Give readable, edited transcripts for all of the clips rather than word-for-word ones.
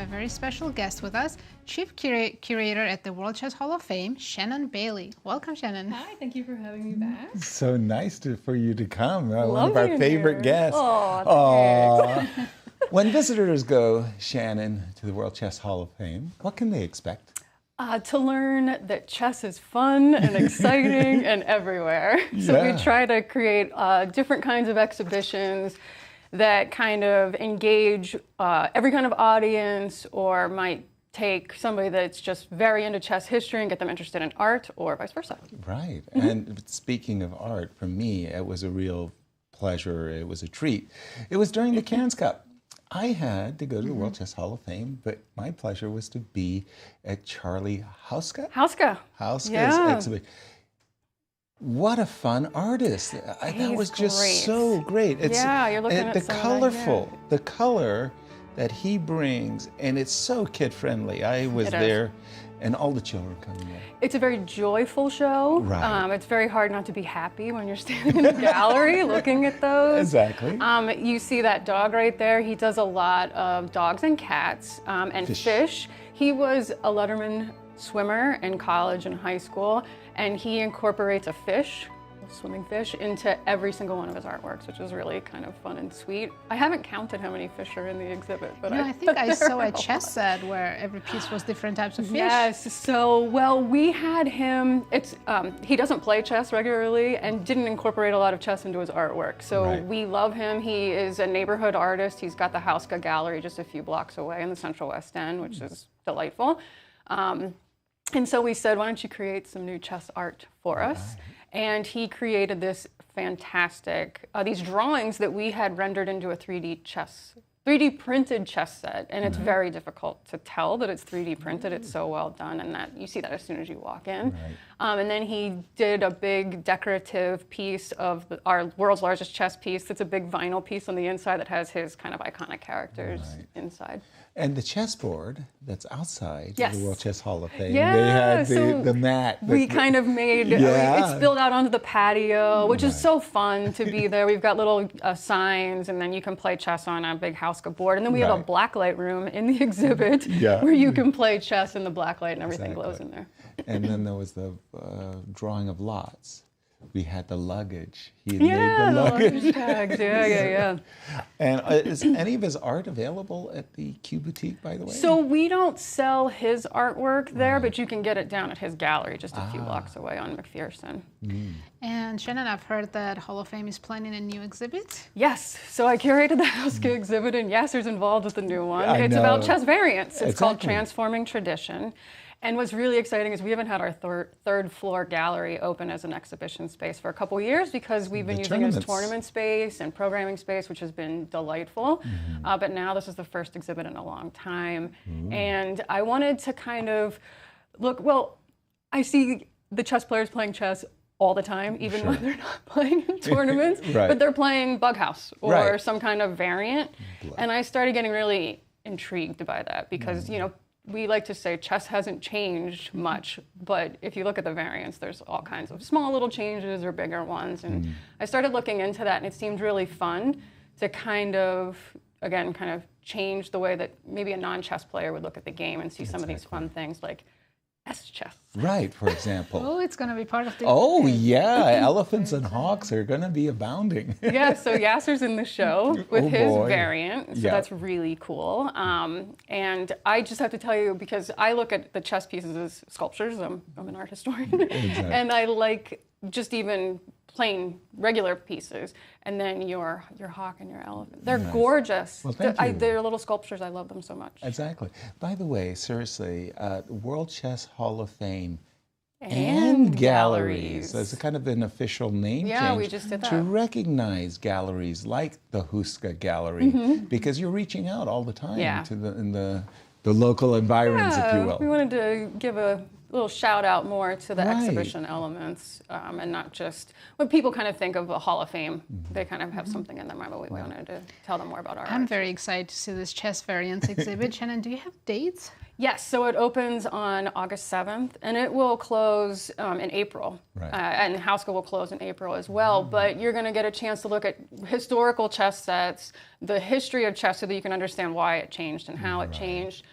a very special guest with us, Chief Curator at the World Chess Hall of Fame, Shannon Bailey. Welcome, Shannon. Hi, thank you for having me back. So nice for you to come. One Love of our being favorite here. guests. Oh, thanks. When visitors go, Shannon, to the World Chess Hall of Fame, what can they expect? To learn that chess is fun and exciting and everywhere. So we try to create different kinds of exhibitions that kind of engage every kind of audience, or might take somebody that's just very into chess history and get them interested in art, or vice versa. Right. And speaking of art, for me, it was a real pleasure. It was a treat. It was during the Cairns Cup. I had to go to the World Chess Hall of Fame, but my pleasure was to be at Charlie Hauska's exhibition. What a fun artist. That was just great. So great. It's, you're looking at the some colorful, of that, the color that he brings, and it's so kid-friendly. I was there, and all the children coming in. It's a very joyful show. Right. It's very hard not to be happy when you're standing in the gallery looking at those. Exactly. You see that dog right there. He does a lot of dogs and cats and fish. He was a Letterman swimmer in college and high school, and he incorporates a fish, a swimming fish, into every single one of his artworks, which is really kind of fun and sweet. I haven't counted how many fish are in the exhibit, but I think I saw a chess set where every piece was different types of fish. Yes, so, well, we had him, he doesn't play chess regularly and didn't incorporate a lot of chess into his artwork. So we love him. He is a neighborhood artist. He's got the Hauska Gallery just a few blocks away in the Central West End, which is delightful. And so we said, why don't you create some new chess art for us? And he created this fantastic, these drawings that we had rendered into a 3D printed chess set. And it's very difficult to tell that it's 3D printed. It's so well done, and that you see that as soon as you walk in. And then he did a big decorative piece of our world's largest chess piece. That's a big vinyl piece on the inside that has his kind of iconic characters inside. And the chessboard that's outside the World Chess Hall of Fame, they yeah, had the mat. We kind of made, it spilled out onto the patio, which is so fun to be there. We've got little signs, and then you can play chess on a big Hauska board. And then we have a blacklight room in the exhibit where you can play chess in the blacklight and everything glows in there. And then there was the drawing of lots. We had the luggage. He made the luggage tags. Yeah. And is any of his art available at the Q Boutique, by the way? So we don't sell his artwork there, but you can get it down at his gallery just a few blocks away on McPherson. And Shannon, I've heard that Hall of Fame is planning a new exhibit. Yes, so I curated the Hauska exhibit, and Yasser's involved with the new one. It's about chess variants. It's called Transforming Tradition. And what's really exciting is we haven't had our third floor gallery open as an exhibition space for a couple years, because we've been using it as tournament space and programming space, which has been delightful. But now this is the first exhibit in a long time. And I wanted to kind of I see the chess players playing chess all the time, even when they're not playing in tournaments, but they're playing Bug House or some kind of variant. And I started getting really intrigued by that, because, we like to say chess hasn't changed much, but if you look at the variants, there's all kinds of small little changes or bigger ones. And I started looking into that, and it seemed really fun to kind of change the way that maybe a non-chess player would look at the game and see some of these fun things like S-chess. Right, for example. Oh, it's going to be part of the... Oh, yeah. Elephants and hawks are going to be abounding. Yeah, so Yasser's in the show with his variant, so that's really cool. And I just have to tell you, because I look at the chess pieces as sculptures. I'm an art historian. And I like just even plain regular pieces, and then your hawk and your elephant. They're gorgeous. Well, thank you. They're little sculptures. I love them so much. Exactly. By the way, seriously, World Chess Hall of Fame and galleries. That's a kind of an official name change. We just did that. To recognize galleries like the Hauska Gallery, because you're reaching out all the time to the local environs, if you will. We wanted to give a little shout out more to the exhibition elements, and not just when people kind of think of a Hall of Fame, they kind of have something in their mind, but we wanted to tell them more about our I'm art. very excited to see this chess variants exhibit. Shannon, do you have dates? Yes, so it opens on August 7th, and it will close in April. And Housego will close in April as well, but you're going to get a chance to look at historical chess sets, the history of chess, so that you can understand why it changed and how it changed.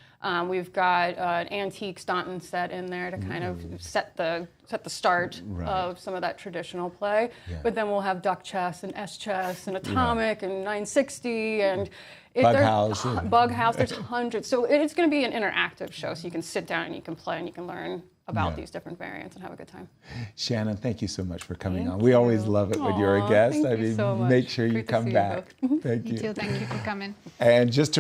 We've got an antique Staunton set in there to kind of set the start of some of that traditional play. But then we'll have duck chess and S chess and atomic and 960 and Bug House. There's hundreds. So it's going to be an interactive show, so you can sit down and you can play and you can learn about these different variants and have a good time. Shannon, thank you so much for coming on. We always love it when you're a guest. Thank you so much. Make sure you Great to come see you back. both. Thank you. Me too. Thank you for coming. And just to